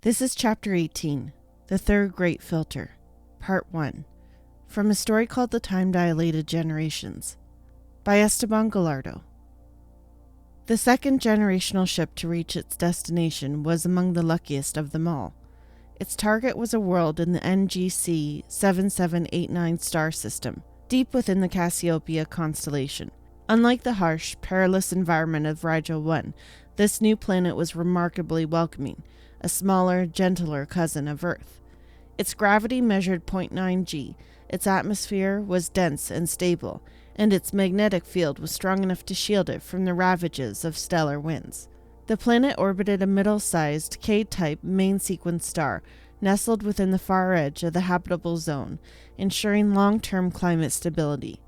This is Chapter 18, The Third Great Filter, Part 1, from a story called The Time-Dilated Generations, by Esteban Gallardo. The second generational ship to reach its destination was among the luckiest of them all. Its target was a world in the NGC 7789 star system, deep within the Cassiopeia constellation. Unlike the harsh, perilous environment of Rigel 1, this new planet was remarkably welcoming, a smaller, gentler cousin of Earth. Its gravity measured 0.9 g, its atmosphere was dense and stable, and its magnetic field was strong enough to shield it from the ravages of stellar winds. The planet orbited a middle-sized K-type main-sequence star, nestled within the far edge of the habitable zone, ensuring long-term climate stability.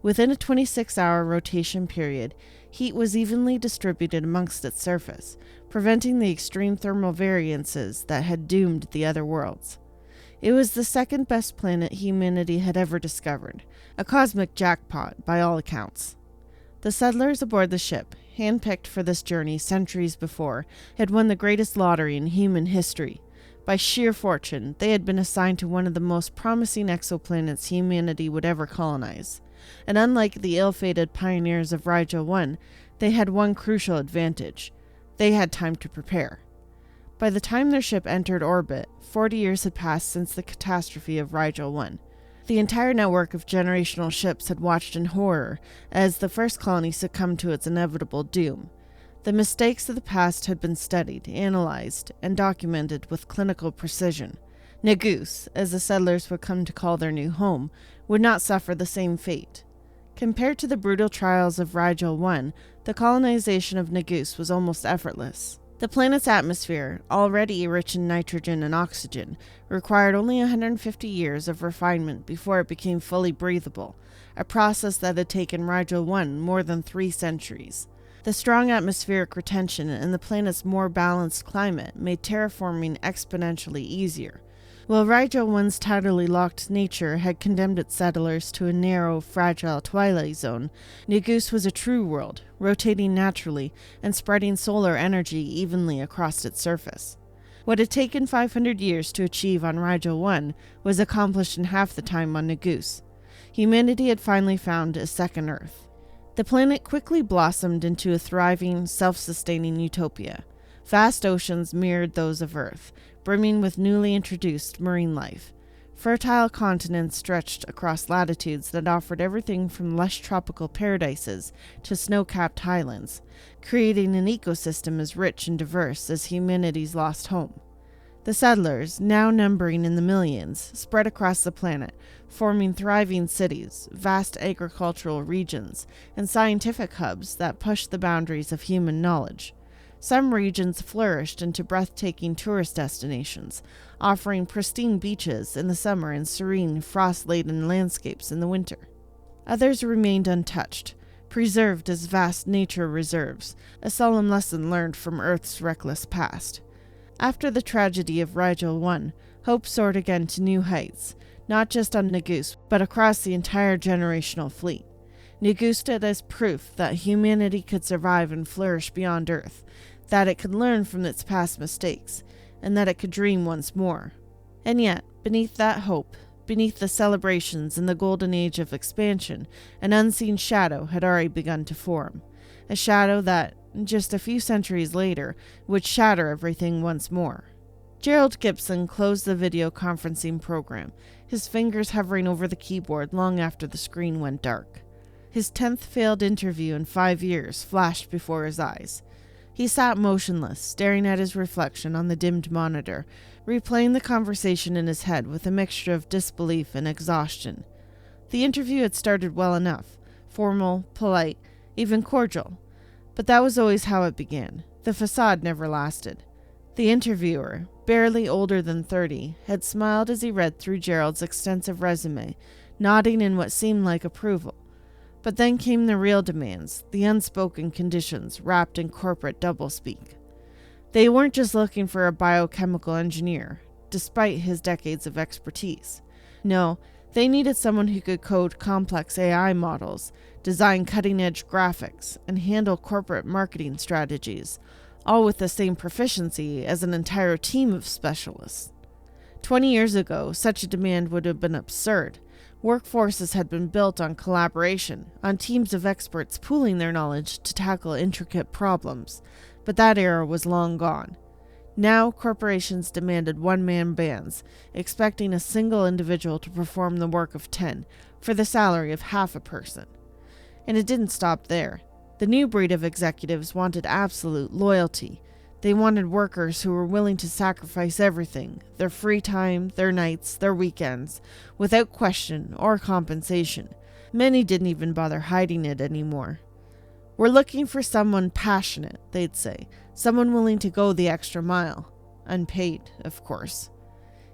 Within a 26-hour rotation period, heat was evenly distributed amongst its surface, preventing the extreme thermal variances that had doomed the other worlds. It was the second best planet humanity had ever discovered, a cosmic jackpot by all accounts. The settlers aboard the ship, handpicked for this journey centuries before, had won the greatest lottery in human history. By sheer fortune, they had been assigned to one of the most promising exoplanets humanity would ever colonize. And unlike the ill-fated pioneers of Rigel 1, they had one crucial advantage. They had time to prepare. By the time their ship entered orbit, 40 years had passed since the catastrophe of Rigel 1. The entire network of generational ships had watched in horror as the first colony succumbed to its inevitable doom. The mistakes of the past had been studied, analyzed, and documented with clinical precision. Negus, as the settlers would come to call their new home, would not suffer the same fate. Compared to the brutal trials of Rigel 1, the colonization of Negus was almost effortless. The planet's atmosphere, already rich in nitrogen and oxygen, required only 150 years of refinement before it became fully breathable, a process that had taken Rigel 1 more than 3 centuries. The strong atmospheric retention and the planet's more balanced climate made terraforming exponentially easier. While Rigel 1's tidally locked nature had condemned its settlers to a narrow, fragile twilight zone, Negus was a true world, rotating naturally and spreading solar energy evenly across its surface. What had taken 500 years to achieve on Rigel 1 was accomplished in half the time on Negus. Humanity had finally found a second Earth. The planet quickly blossomed into a thriving, self-sustaining utopia. Vast oceans mirrored those of Earth, brimming with newly introduced marine life. Fertile continents stretched across latitudes that offered everything from lush tropical paradises to snow-capped highlands, creating an ecosystem as rich and diverse as humanity's lost home. The settlers, now numbering in the millions, spread across the planet, forming thriving cities, vast agricultural regions, and scientific hubs that pushed the boundaries of human knowledge. Some regions flourished into breathtaking tourist destinations, offering pristine beaches in the summer and serene, frost-laden landscapes in the winter. Others remained untouched, preserved as vast nature reserves, a solemn lesson learned from Earth's reckless past. After the tragedy of Rigel 1, hope soared again to new heights, not just on Negus, but across the entire generational fleet. Negus stood as proof that humanity could survive and flourish beyond Earth, that it could learn from its past mistakes, and that it could dream once more. And yet, beneath that hope, beneath the celebrations and the golden age of expansion, an unseen shadow had already begun to form. A shadow that, just a few centuries later, would shatter everything once more. Gerald Gibson closed the video conferencing program, his fingers hovering over the keyboard long after the screen went dark. His 10th failed interview in 5 years flashed before his eyes. He sat motionless, staring at his reflection on the dimmed monitor, replaying the conversation in his head with a mixture of disbelief and exhaustion. The interview had started well enough, formal, polite, even cordial. But that was always how it began. The facade never lasted. The interviewer, barely older than 30, had smiled as he read through Gerald's extensive resume, nodding in what seemed like approval. But then came the real demands, the unspoken conditions wrapped in corporate doublespeak. They weren't just looking for a biochemical engineer, despite his decades of expertise. No, they needed someone who could code complex AI models, design cutting-edge graphics, and handle corporate marketing strategies, all with the same proficiency as an entire team of specialists. 20 years ago, such a demand would have been absurd. Workforces had been built on collaboration, on teams of experts pooling their knowledge to tackle intricate problems, but that era was long gone. Now, corporations demanded one-man bands, expecting a single individual to perform the work of 10 for the salary of half a person. And it didn't stop there. The new breed of executives wanted absolute loyalty. They wanted workers who were willing to sacrifice everything, their free time, their nights, their weekends, without question or compensation. Many didn't even bother hiding it anymore. "We're looking for someone passionate," they'd say, "someone willing to go the extra mile." Unpaid, of course.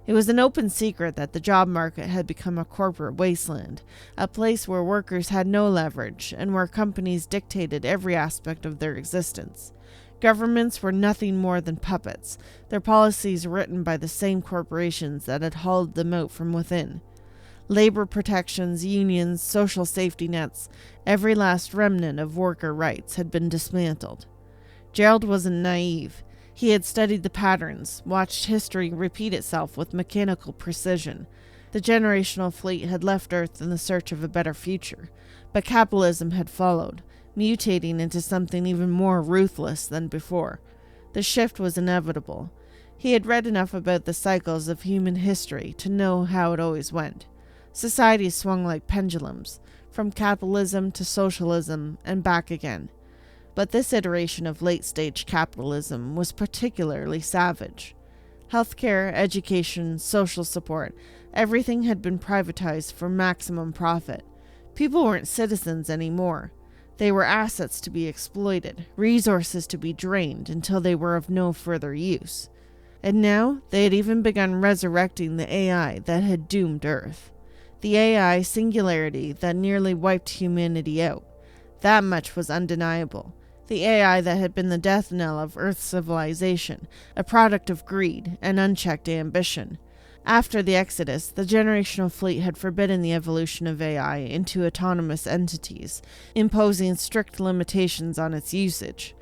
It was an open secret that the job market had become a corporate wasteland, a place where workers had no leverage and where companies dictated every aspect of their existence. Governments were nothing more than puppets, their policies written by the same corporations that had hauled them out from within. Labor protections, unions, social safety nets, every last remnant of worker rights had been dismantled. Gerald wasn't naive. He had studied the patterns, watched history repeat itself with mechanical precision. The generational fleet had left Earth in the search of a better future, but capitalism had followed, mutating into something even more ruthless than before. The shift was inevitable. He had read enough about the cycles of human history to know how it always went. Societies swung like pendulums, from capitalism to socialism and back again. But this iteration of late-stage capitalism was particularly savage. Healthcare, education, social support, everything had been privatized for maximum profit. People weren't citizens anymore. They were assets to be exploited, resources to be drained until they were of no further use. And now they had even begun resurrecting the AI that had doomed Earth. The AI singularity that nearly wiped humanity out. That much was undeniable. The AI that had been the death knell of Earth's civilization, a product of greed and unchecked ambition. After the Exodus, the generational fleet had forbidden the evolution of AI into autonomous entities, imposing strict limitations on its usage.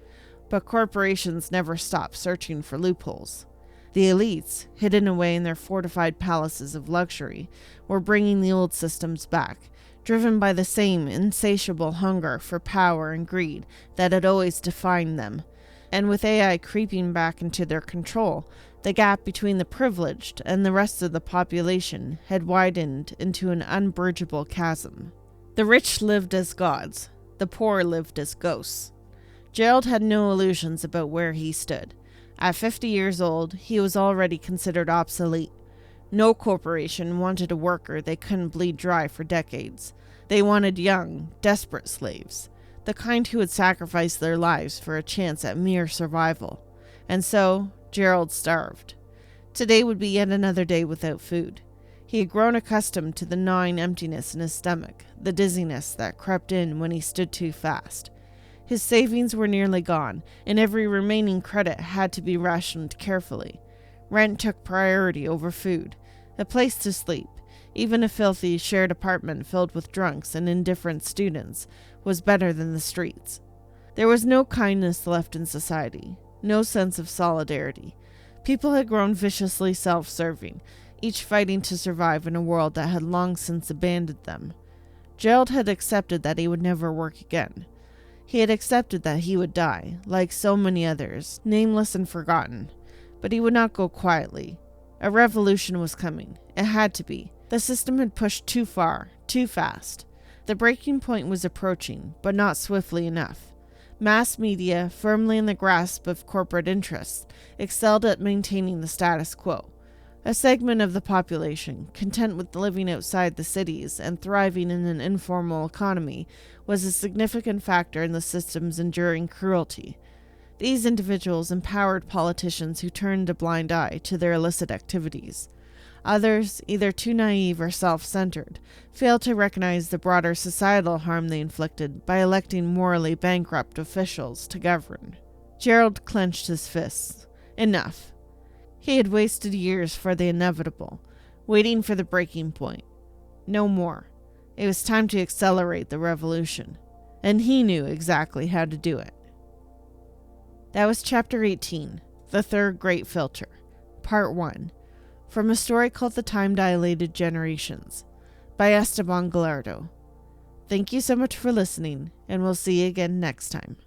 But corporations never stopped searching for loopholes. The elites, hidden away in their fortified palaces of luxury, were bringing the old systems back, driven by the same insatiable hunger for power and greed that had always defined them. And with AI creeping back into their control, the gap between the privileged and the rest of the population had widened into an unbridgeable chasm. The rich lived as gods, the poor lived as ghosts. Gerald had no illusions about where he stood. At 50 years old, he was already considered obsolete. No corporation wanted a worker they couldn't bleed dry for decades. They wanted young, desperate slaves, the kind who would sacrifice their lives for a chance at mere survival. And so, Gerald starved. Today would be yet another day without food. He had grown accustomed to the gnawing emptiness in his stomach, the dizziness that crept in when he stood too fast. His savings were nearly gone, and every remaining credit had to be rationed carefully. Rent took priority over food, a place to sleep, even a filthy shared apartment filled with drunks and indifferent students, was better than the streets. There was no kindness left in society, no sense of solidarity. People had grown viciously self-serving, each fighting to survive in a world that had long since abandoned them. Gerald had accepted that he would never work again. He had accepted that he would die, like so many others, nameless and forgotten. But he would not go quietly. A revolution was coming. It had to be. The system had pushed too far, too fast. The breaking point was approaching, but not swiftly enough. Mass media, firmly in the grasp of corporate interests, excelled at maintaining the status quo. A segment of the population, content with living outside the cities and thriving in an informal economy, was a significant factor in the system's enduring cruelty. These individuals empowered politicians who turned a blind eye to their illicit activities. Others, either too naive or self-centered, failed to recognize the broader societal harm they inflicted by electing morally bankrupt officials to govern. Gerald clenched his fists. Enough. He had wasted years for the inevitable, waiting for the breaking point. No more. It was time to accelerate the revolution, and he knew exactly how to do it. That was Chapter 18, The Third Great Filter, Part 1, from a story called The Time-Dilated Generations, by Esteban Gallardo. Thank you so much for listening, and we'll see you again next time.